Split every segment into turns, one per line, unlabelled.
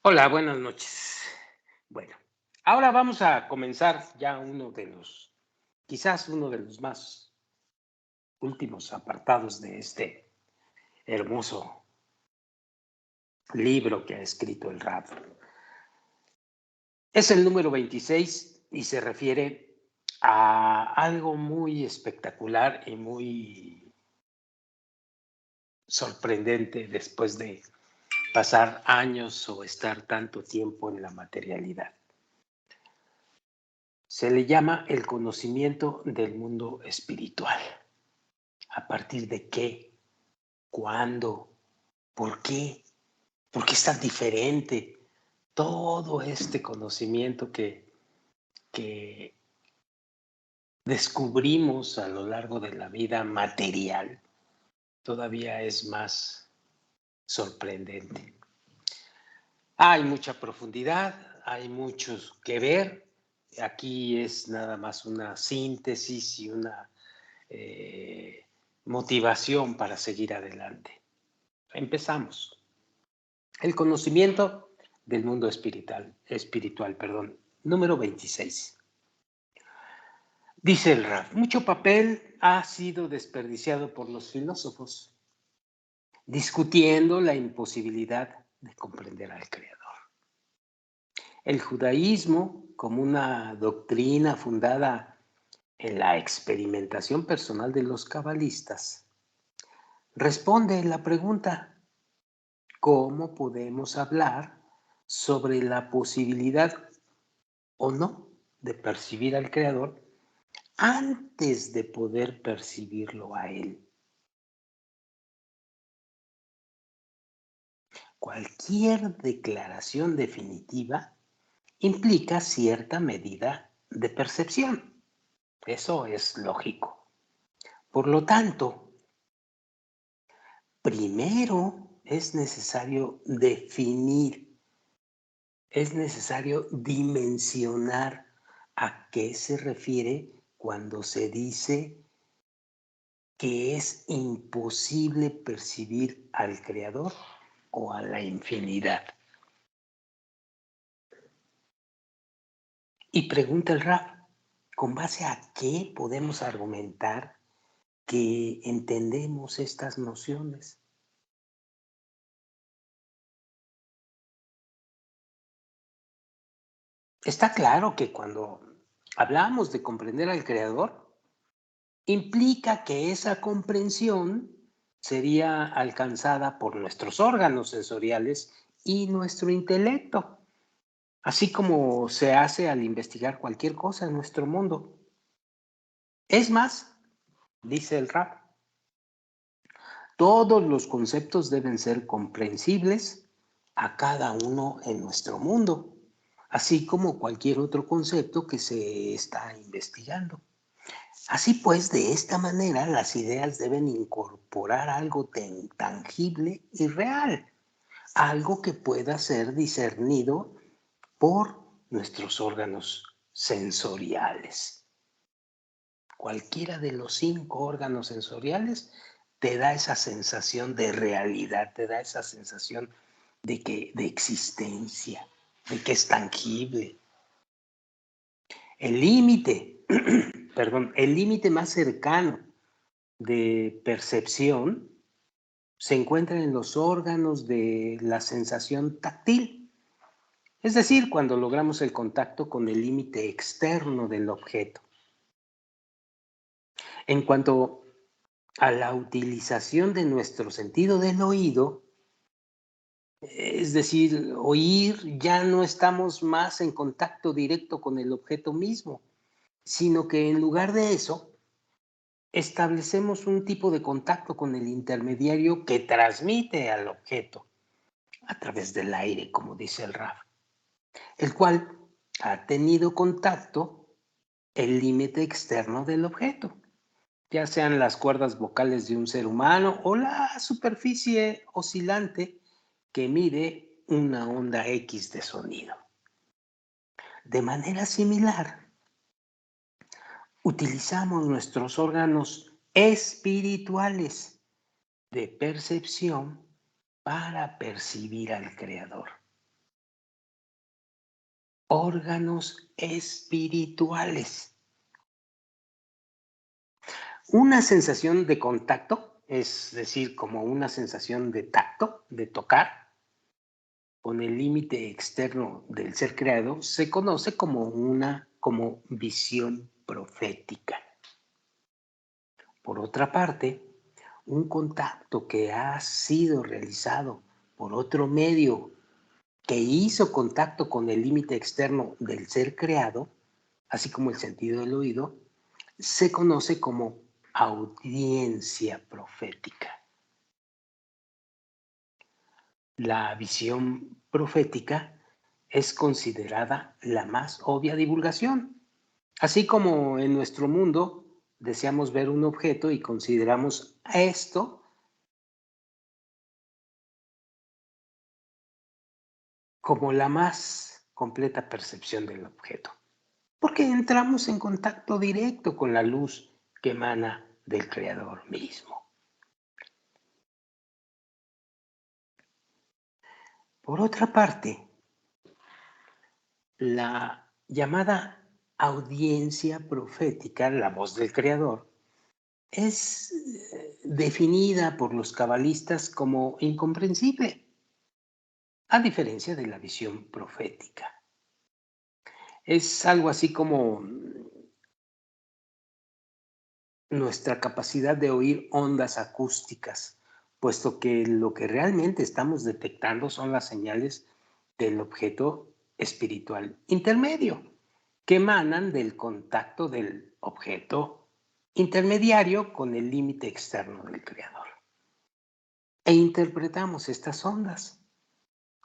Hola, buenas noches. Bueno, ahora vamos a comenzar ya quizás uno de los más últimos apartados de este hermoso libro que ha escrito el Rab. Es el número 26 y se refiere a algo muy espectacular y muy sorprendente después de pasar años o estar tanto tiempo en la materialidad. Se le llama el conocimiento del mundo espiritual. ¿A partir de qué? ¿Cuándo? ¿Por qué? ¿Por qué es tan diferente? Todo este conocimiento que descubrimos a lo largo de la vida material todavía es más sorprendente. Hay mucha profundidad, hay mucho que ver. Aquí es nada más una síntesis y una motivación para seguir adelante. Empezamos. El conocimiento del mundo espiritual, número 26. Dice el Raf, mucho papel ha sido desperdiciado por los filósofos, discutiendo la imposibilidad de comprender al Creador. El judaísmo, como una doctrina fundada en la experimentación personal de los cabalistas, responde la pregunta: ¿cómo podemos hablar sobre la posibilidad o no de percibir al Creador antes de poder percibirlo a Él? Cualquier declaración definitiva implica cierta medida de percepción. Eso es lógico. Por lo tanto, primero es necesario definir, es necesario dimensionar a qué se refiere cuando se dice que es imposible percibir al Creador o a la infinidad. Y pregunta el Rab, ¿con base a qué podemos argumentar que entendemos estas nociones? Está claro que cuando hablamos de comprender al Creador, implica que esa comprensión sería alcanzada por nuestros órganos sensoriales y nuestro intelecto, así como se hace al investigar cualquier cosa en nuestro mundo. Es más, dice el Rab, todos los conceptos deben ser comprensibles a cada uno en nuestro mundo, así como cualquier otro concepto que se está investigando. Así pues, de esta manera, las ideas deben incorporar algo tangible y real, algo que pueda ser discernido por nuestros órganos sensoriales. Cualquiera de los 5 órganos sensoriales te da esa sensación de realidad, te da esa sensación de existencia, de que es tangible. El límite, el límite más cercano de percepción se encuentra en los órganos de la sensación táctil, es decir, cuando logramos el contacto con el límite externo del objeto. En cuanto a la utilización de nuestro sentido del oído, es decir, oír, ya no estamos más en contacto directo con el objeto mismo, sino que en lugar de eso, establecemos un tipo de contacto con el intermediario que transmite al objeto a través del aire, como dice el Raf, el cual ha tenido contacto el límite externo del objeto, ya sean las cuerdas vocales de un ser humano o la superficie oscilante que mide una onda X de sonido. De manera similar, utilizamos nuestros órganos espirituales de percepción para percibir al Creador. órganos espirituales. Una sensación de contacto, es decir, como una sensación de tacto, de tocar, con el límite externo del ser creado, se conoce como visión profética. Por otra parte, un contacto que ha sido realizado por otro medio que hizo contacto con el límite externo del ser creado, así como el sentido del oído, se conoce como audiencia profética. La visión profética es considerada la más obvia divulgación. Así como en nuestro mundo deseamos ver un objeto y consideramos a esto como la más completa percepción del objeto, porque entramos en contacto directo con la luz que emana del Creador mismo. Por otra parte, la llamada audiencia profética, la voz del Creador, es definida por los cabalistas como incomprensible, a diferencia de la visión profética. Es algo así como nuestra capacidad de oír ondas acústicas, puesto que lo que realmente estamos detectando son las señales del objeto espiritual intermedio, que emanan del contacto del objeto intermediario con el límite externo del Creador. E interpretamos estas ondas,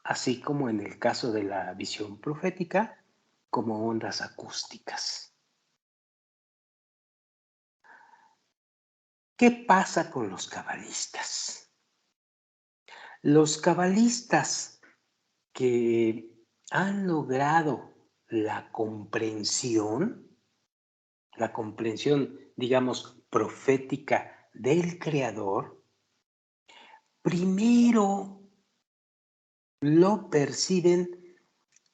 así como en el caso de la visión profética, como ondas acústicas. ¿Qué pasa con los cabalistas? Los cabalistas que han logrado la comprensión, digamos, profética del Creador, primero lo perciben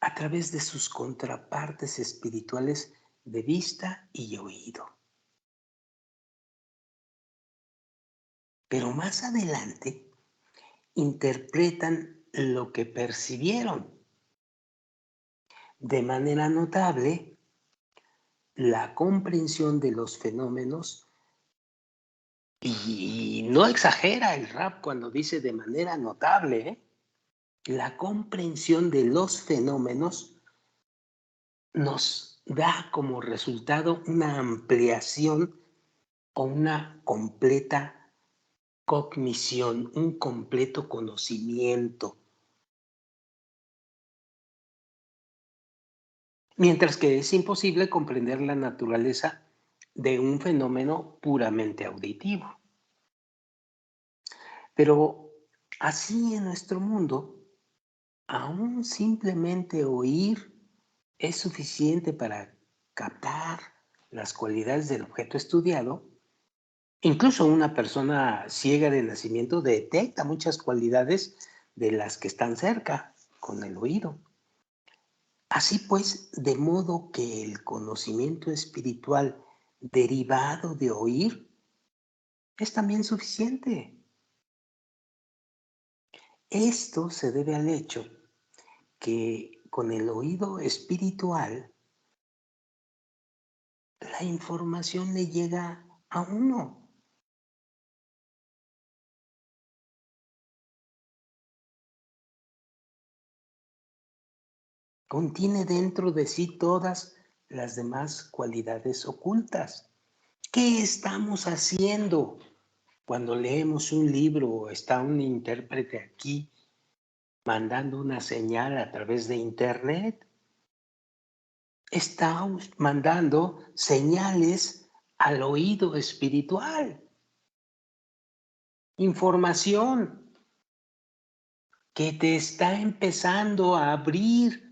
a través de sus contrapartes espirituales de vista y oído. Pero más adelante interpretan lo que percibieron. De manera notable, la comprensión de los fenómenos, y no exagera el rap cuando dice de manera notable, la comprensión de los fenómenos nos da como resultado una ampliación o una completa cognición, un completo conocimiento. Mientras que es imposible comprender la naturaleza de un fenómeno puramente auditivo. Pero así en nuestro mundo, aún simplemente oír es suficiente para captar las cualidades del objeto estudiado. Incluso una persona ciega de nacimiento detecta muchas cualidades de las que están cerca con el oído. Así pues, de modo que el conocimiento espiritual derivado de oír es también suficiente. Esto se debe al hecho que con el oído espiritual la información le llega a uno. Contiene dentro de sí todas las demás cualidades ocultas. ¿Qué estamos haciendo cuando leemos un libro o está un intérprete aquí mandando una señal a través de internet? Está mandando señales al oído espiritual, información que te está empezando a abrir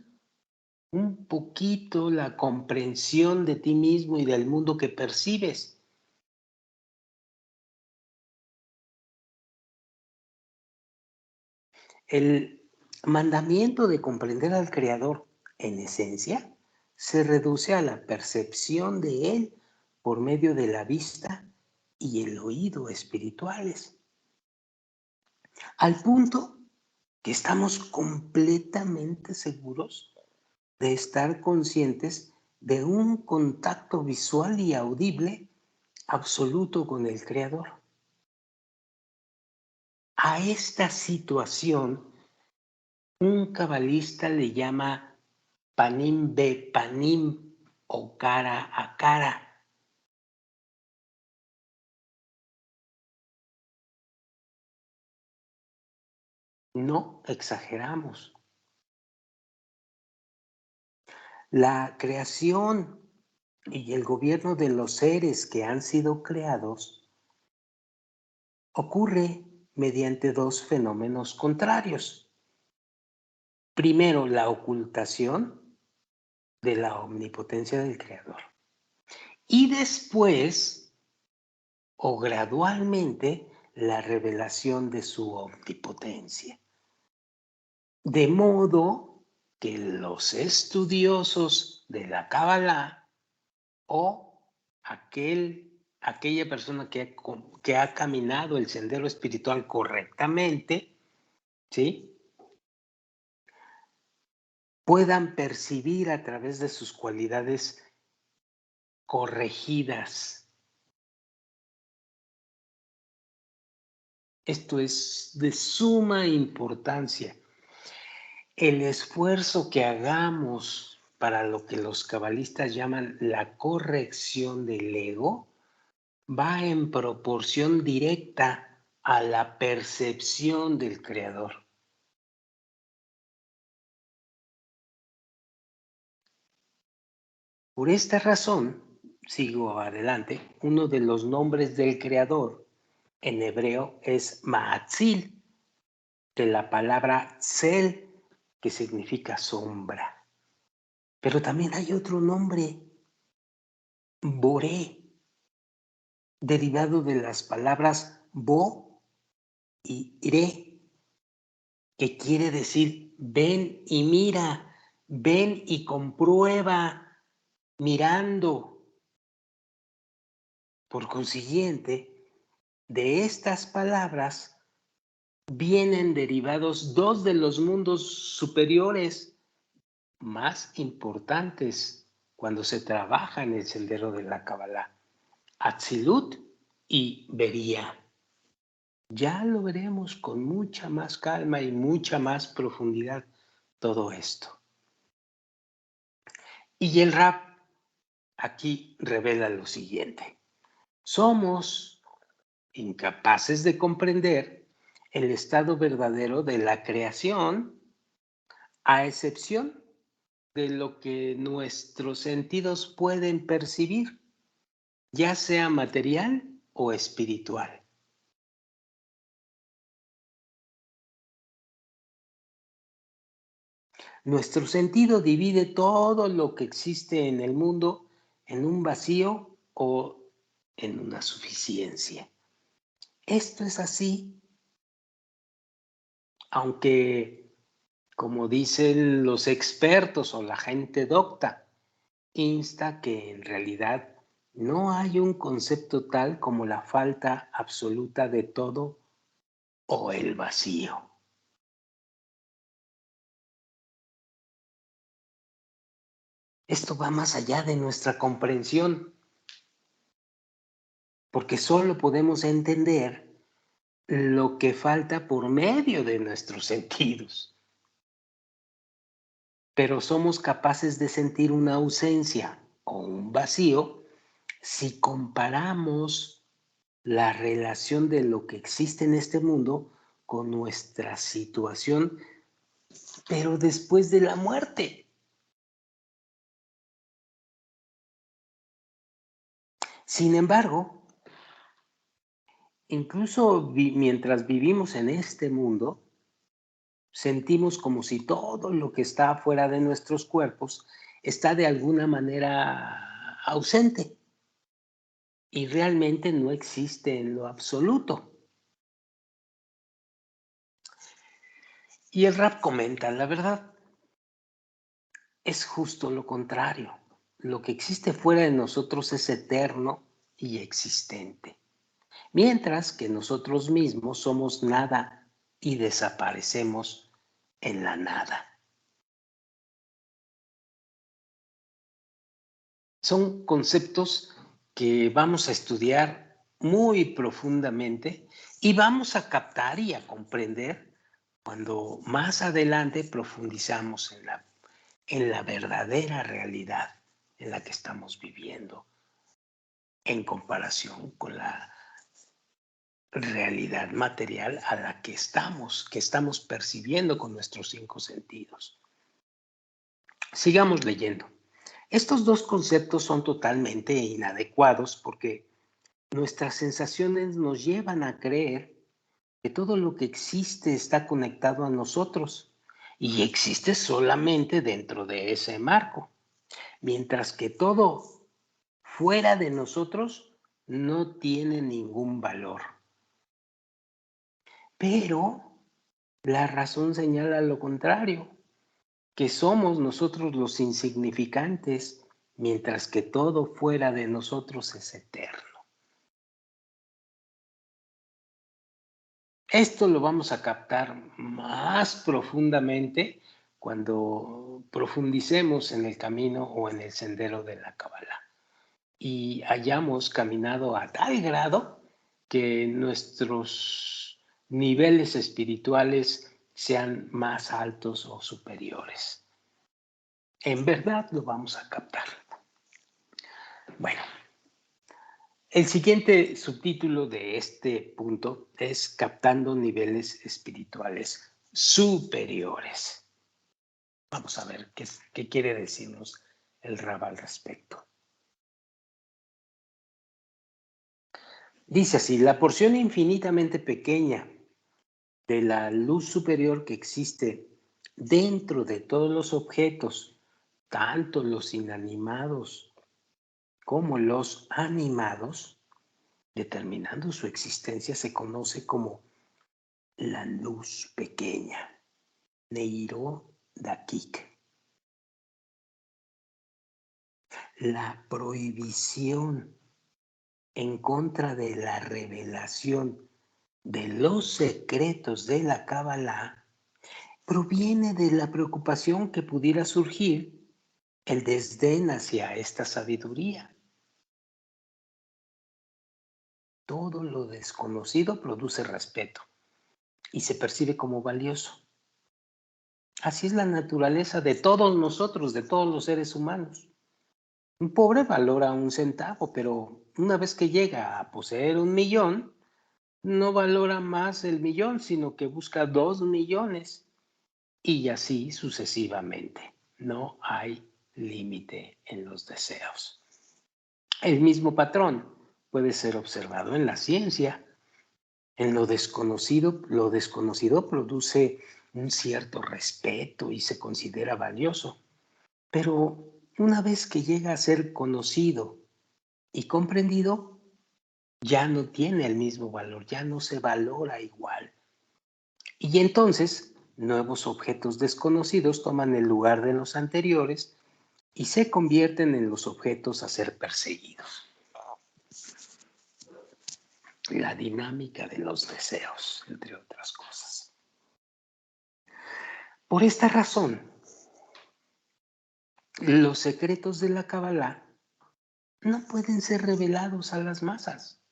un poquito la comprensión de ti mismo y del mundo que percibes. El mandamiento de comprender al Creador en esencia, se reduce a la percepción de él por medio de la vista y el oído espirituales, al punto que estamos completamente seguros de estar conscientes de un contacto visual y audible absoluto con el Creador. A esta situación, un cabalista le llama panim be panim o cara a cara. No exageramos. La creación y el gobierno de los seres que han sido creados ocurre mediante dos fenómenos contrarios. Primero, la ocultación de la omnipotencia del Creador. Y después, o gradualmente, la revelación de su omnipotencia. De modo que los estudiosos de la Cábala o aquella persona que ha caminado el sendero espiritual correctamente, ¿sí?, puedan percibir a través de sus cualidades corregidas. Esto es de suma importancia. El esfuerzo que hagamos para lo que los cabalistas llaman la corrección del ego va en proporción directa a la percepción del Creador. Por esta razón, sigo adelante, uno de los nombres del Creador en hebreo es Ma'atzil, de la palabra tzel, que significa sombra. Pero también hay otro nombre, Boré, derivado de las palabras bo y re, que quiere decir ven y mira, ven y comprueba, mirando. Por consiguiente, de estas palabras vienen derivados dos de los mundos superiores más importantes cuando se trabaja en el sendero de la Kabbalah, Atzilut y Bería. Ya lo veremos con mucha más calma y mucha más profundidad todo esto. Y el Rab aquí revela lo siguiente. Somos incapaces de comprender el estado verdadero de la creación, a excepción de lo que nuestros sentidos pueden percibir, ya sea material o espiritual. Nuestro sentido divide todo lo que existe en el mundo en un vacío o en una suficiencia. Esto es así, aunque, como dicen los expertos o la gente docta, insta que en realidad no hay un concepto tal como la falta absoluta de todo o el vacío. Esto va más allá de nuestra comprensión, porque solo podemos entender lo que falta por medio de nuestros sentidos. Pero somos capaces de sentir una ausencia o un vacío si comparamos la relación de lo que existe en este mundo con nuestra situación, pero después de la muerte. Sin embargo, incluso mientras vivimos en este mundo, sentimos como si todo lo que está fuera de nuestros cuerpos está de alguna manera ausente y realmente no existe en lo absoluto. Y el Rab comenta, la verdad, es justo lo contrario. Lo que existe fuera de nosotros es eterno y existente, mientras que nosotros mismos somos nada y desaparecemos en la nada. Son conceptos que vamos a estudiar muy profundamente y vamos a captar y a comprender cuando más adelante profundizamos en la verdadera realidad en la que estamos viviendo en comparación con la realidad material a la que estamos percibiendo con nuestros 5 sentidos. Sigamos leyendo. Estos dos conceptos son totalmente inadecuados porque nuestras sensaciones nos llevan a creer que todo lo que existe está conectado a nosotros y existe solamente dentro de ese marco, mientras que todo fuera de nosotros no tiene ningún valor. Pero la razón señala lo contrario, que somos nosotros los insignificantes, mientras que todo fuera de nosotros es eterno. Esto lo vamos a captar más profundamente cuando profundicemos en el camino o en el sendero de la Kabbalah y hayamos caminado a tal grado que nuestros niveles espirituales sean más altos o superiores. En verdad lo vamos a captar. Bueno, el siguiente subtítulo de este punto es Captando niveles espirituales superiores. Vamos a ver qué quiere decirnos el Rab al respecto. Dice así, la porción infinitamente pequeña de la luz superior que existe dentro de todos los objetos, tanto los inanimados como los animados, determinando su existencia, se conoce como la luz pequeña, Neiro Dakik. La prohibición en contra de la revelación de los secretos de la Kabbalah proviene de la preocupación que pudiera surgir el desdén hacia esta sabiduría. Todo lo desconocido produce respeto y se percibe como valioso. Así es la naturaleza de todos nosotros, de todos los seres humanos. Un pobre valora 1 centavo, pero una vez que llega a poseer 1 millón, no valora más el millón, sino que busca 2 millones y así sucesivamente. No hay límite en los deseos. El mismo patrón puede ser observado en la ciencia. En lo desconocido produce un cierto respeto y se considera valioso. Pero una vez que llega a ser conocido y comprendido, ya no tiene el mismo valor, ya no se valora igual. Y entonces, nuevos objetos desconocidos toman el lugar de los anteriores y se convierten en los objetos a ser perseguidos. La dinámica de los deseos, entre otras cosas. Por esta razón, los secretos de la Kabbalah no pueden ser revelados a las masas,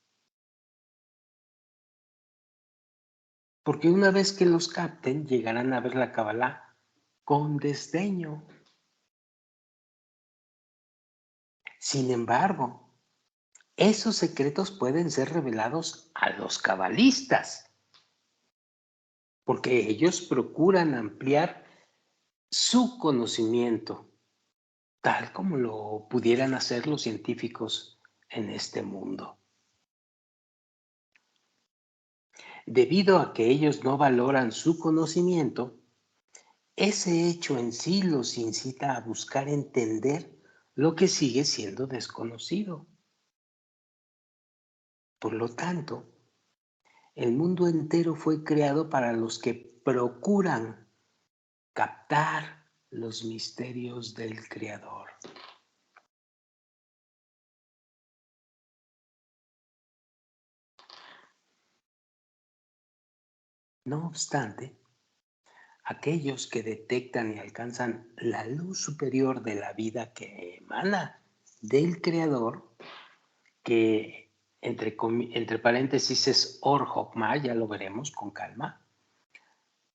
porque una vez que los capten, llegarán a ver la Kabbalah con desdeño. Sin embargo, esos secretos pueden ser revelados a los cabalistas, porque ellos procuran ampliar su conocimiento, tal como lo pudieran hacer los científicos en este mundo. Debido a que ellos no valoran su conocimiento, ese hecho en sí los incita a buscar entender lo que sigue siendo desconocido. Por lo tanto, el mundo entero fue creado para los que procuran captar los misterios del Creador. No obstante, aquellos que detectan y alcanzan la luz superior de la vida que emana del Creador, que entre paréntesis es Or Jokma, ya lo veremos con calma,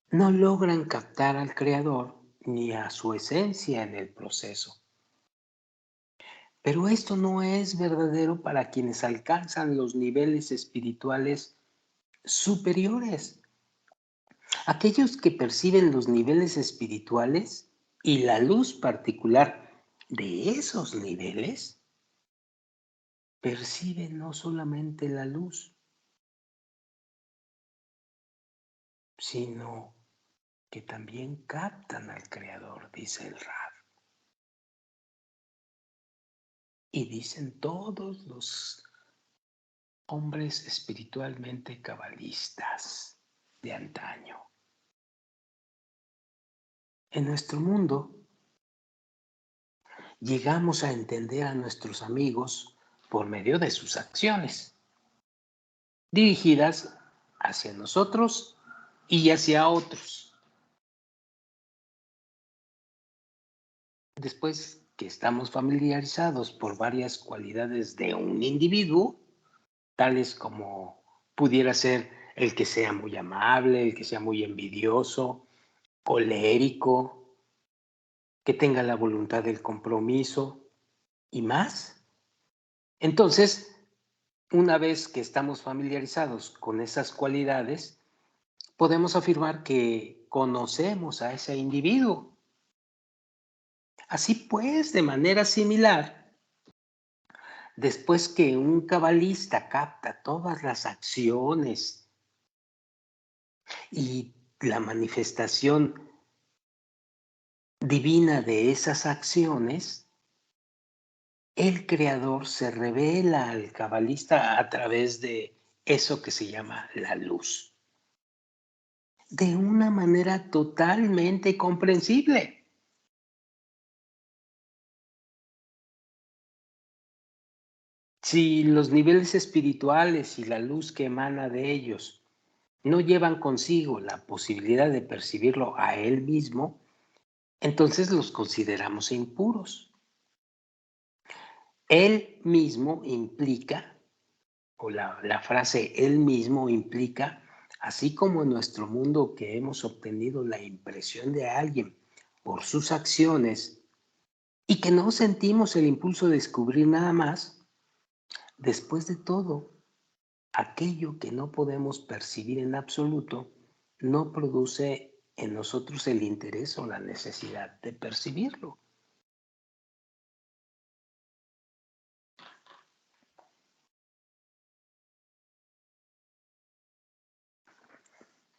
no logran captar al Creador ni a su esencia en el proceso. Pero esto no es verdadero para quienes alcanzan los niveles espirituales superiores. Aquellos que perciben los niveles espirituales y la luz particular de esos niveles, perciben no solamente la luz, sino que también captan al Creador, dice el Rab. Y dicen todos los hombres espiritualmente cabalistas de antaño. En nuestro mundo llegamos a entender a nuestros amigos por medio de sus acciones, dirigidas hacia nosotros y hacia otros. Después que estamos familiarizados por varias cualidades de un individuo, tales como pudiera ser el que sea muy amable, el que sea muy envidioso, colérico, que tenga la voluntad del compromiso y más. Entonces, una vez que estamos familiarizados con esas cualidades, podemos afirmar que conocemos a ese individuo. Así pues, de manera similar, después que un cabalista capta todas las acciones y la manifestación divina de esas acciones, el creador se revela al cabalista a través de eso que se llama la luz, de una manera totalmente comprensible. Si los niveles espirituales y la luz que emana de ellos no llevan consigo la posibilidad de percibirlo a él mismo, entonces los consideramos impuros. Él mismo implica, o la frase él mismo implica, así como en nuestro mundo que hemos obtenido la impresión de alguien por sus acciones y que no sentimos el impulso de descubrir nada más, después de todo, aquello que no podemos percibir en absoluto no produce en nosotros el interés o la necesidad de percibirlo.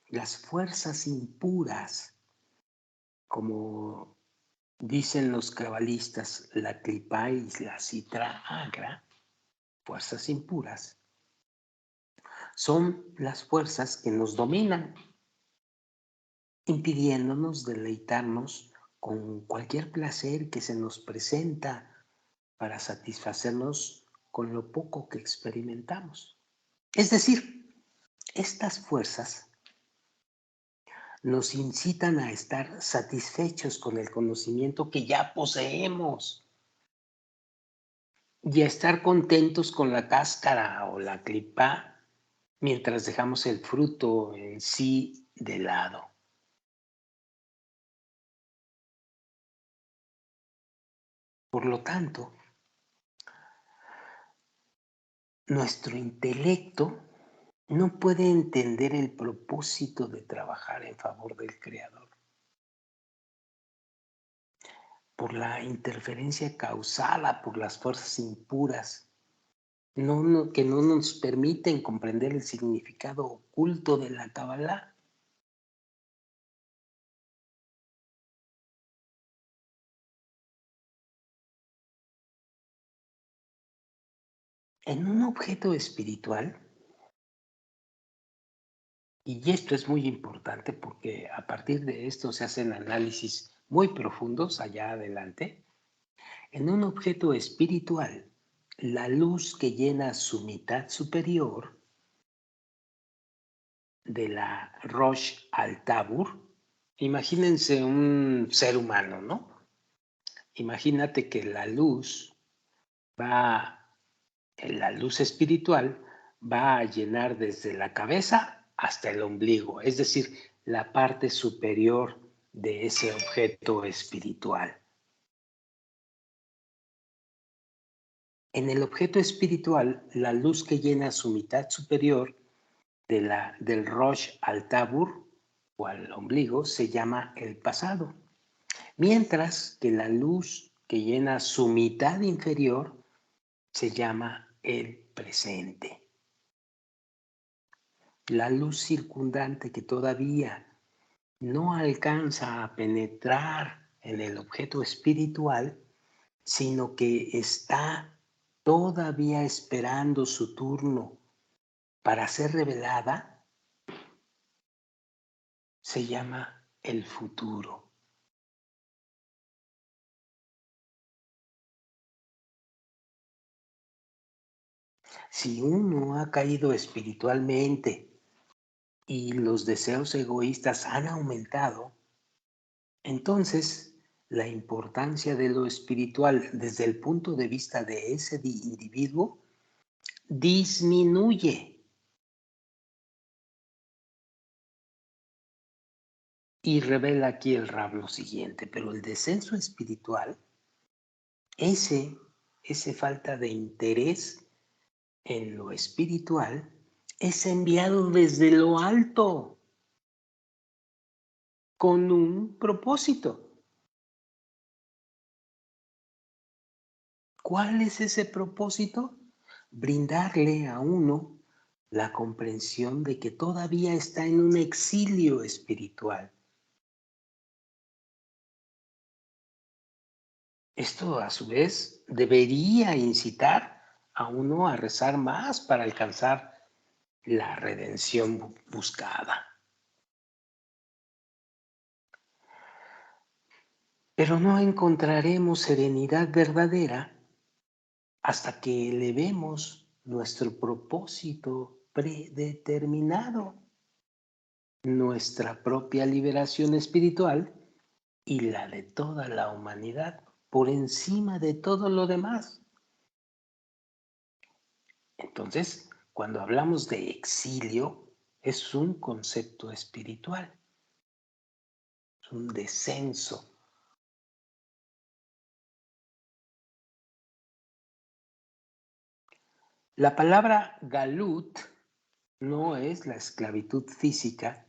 Las fuerzas impuras, como dicen los cabalistas, la clipa y la citra agra, fuerzas impuras, son las fuerzas que nos dominan, impidiéndonos deleitarnos con cualquier placer que se nos presenta para satisfacernos con lo poco que experimentamos. Es decir, estas fuerzas nos incitan a estar satisfechos con el conocimiento que ya poseemos y a estar contentos con la cáscara o la clipa mientras dejamos el fruto en sí de lado. Por lo tanto, nuestro intelecto no puede entender el propósito de trabajar en favor del Creador por la interferencia causada por las fuerzas impuras, que no nos permiten comprender el significado oculto de la Kabbalah. En un objeto espiritual, y esto es muy importante porque a partir de esto se hacen análisis muy profundos allá adelante, en un objeto espiritual, la luz que llena su mitad superior de la Rosh al-Tabur, imagínense un ser humano, ¿no? Imagínate que la luz espiritual va a llenar desde la cabeza hasta el ombligo, es decir, la parte superior de ese objeto espiritual. En el objeto espiritual, la luz que llena su mitad superior del Rosh al Tabur o al ombligo se llama el pasado, mientras que la luz que llena su mitad inferior se llama el presente. La luz circundante que todavía no alcanza a penetrar en el objeto espiritual, sino que está todavía esperando su turno para ser revelada, se llama el futuro. Si uno ha caído espiritualmente y los deseos egoístas han aumentado, entonces la importancia de lo espiritual desde el punto de vista de ese individuo disminuye. Y revela aquí el Rab lo siguiente, pero el descenso espiritual, ese falta de interés en lo espiritual, es enviado desde lo alto con un propósito. ¿Cuál es ese propósito? Brindarle a uno la comprensión de que todavía está en un exilio espiritual. Esto, a su vez, debería incitar a uno a rezar más para alcanzar la redención buscada. Pero no encontraremos serenidad verdadera hasta que elevemos nuestro propósito predeterminado, nuestra propia liberación espiritual y la de toda la humanidad por encima de todo lo demás. Entonces, cuando hablamos de exilio, es un concepto espiritual, es un descenso. La palabra galut no es la esclavitud física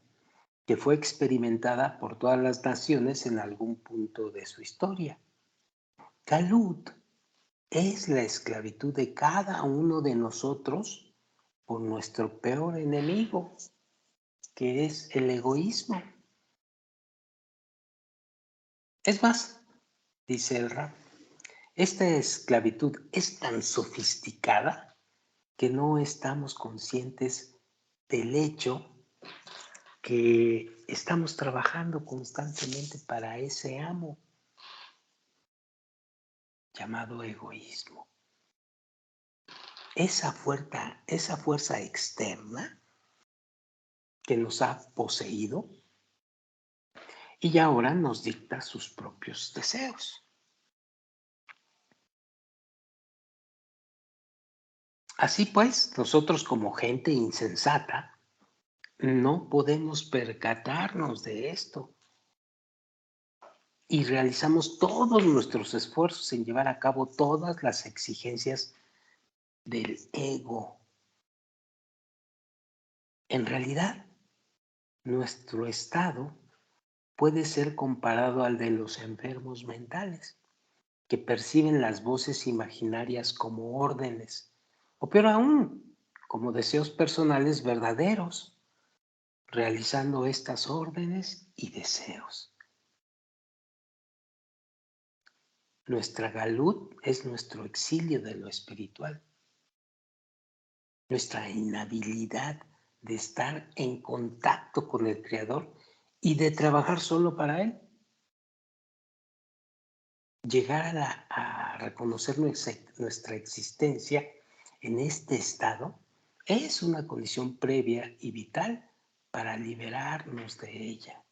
que fue experimentada por todas las naciones en algún punto de su historia. Galut es la esclavitud de cada uno de nosotros por nuestro peor enemigo, que es el egoísmo. Es más, dice el Rab, esta esclavitud es tan sofisticada que no estamos conscientes del hecho que estamos trabajando constantemente para ese amo llamado egoísmo. Esa fuerza externa que nos ha poseído y ahora nos dicta sus propios deseos. Así pues, nosotros como gente insensata no podemos percatarnos de esto y realizamos todos nuestros esfuerzos en llevar a cabo todas las exigencias del ego. En realidad, nuestro estado puede ser comparado al de los enfermos mentales, que perciben las voces imaginarias como órdenes, o peor aún, como deseos personales verdaderos, realizando estas órdenes y deseos. Nuestra galut es nuestro exilio de lo espiritual, nuestra inhabilidad de estar en contacto con el Creador y de trabajar solo para Él. llegar a reconocer nuestra existencia en este estado es una condición previa y vital para liberarnos de ella.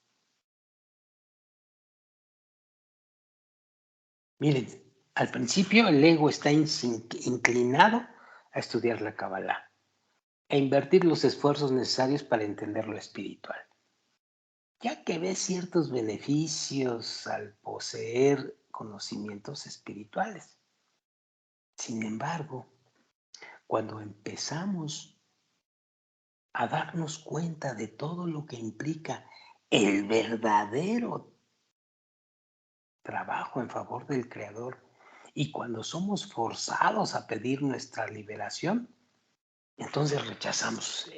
Miren, al principio el ego está inclinado a estudiar la Kabbalah e invertir los esfuerzos necesarios para entender lo espiritual, ya que ve ciertos beneficios al poseer conocimientos espirituales. Sin embargo, cuando empezamos a darnos cuenta de todo lo que implica el verdadero trabajo en favor del Creador y cuando somos forzados a pedir nuestra liberación, entonces rechazamos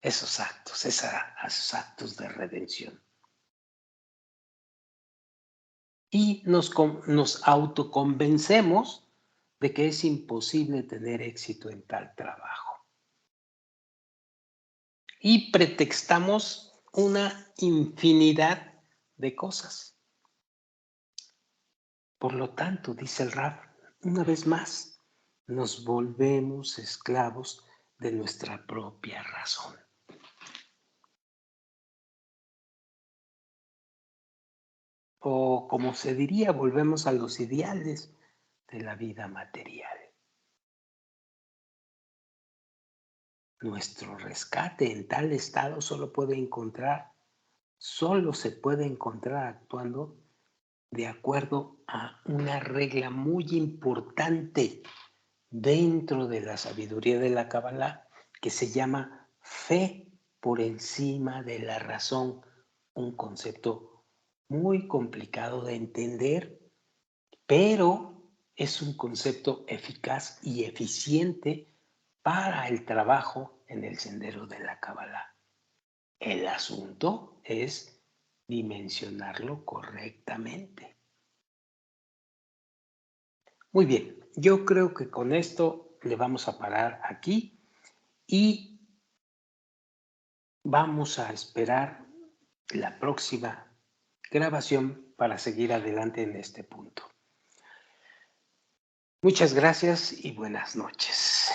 esos actos de redención. Y nos autoconvencemos de que es imposible tener éxito en tal trabajo. Y pretextamos una infinidad de cosas. Por lo tanto, dice el Rab, una vez más, nos volvemos esclavos de nuestra propia razón. O como se diría, volvemos a los ideales de la vida material. Nuestro rescate en tal estado solo se puede encontrar actuando de acuerdo a una regla muy importante dentro de la sabiduría de la Kabbalah que se llama fe por encima de la razón, un concepto muy complicado de entender, pero es un concepto eficaz y eficiente para el trabajo en el sendero de la Kabbalah. El asunto es dimensionarlo correctamente. Muy bien, yo creo que con esto le vamos a parar aquí y vamos a esperar la próxima grabación para seguir adelante en este punto. Muchas gracias y buenas noches.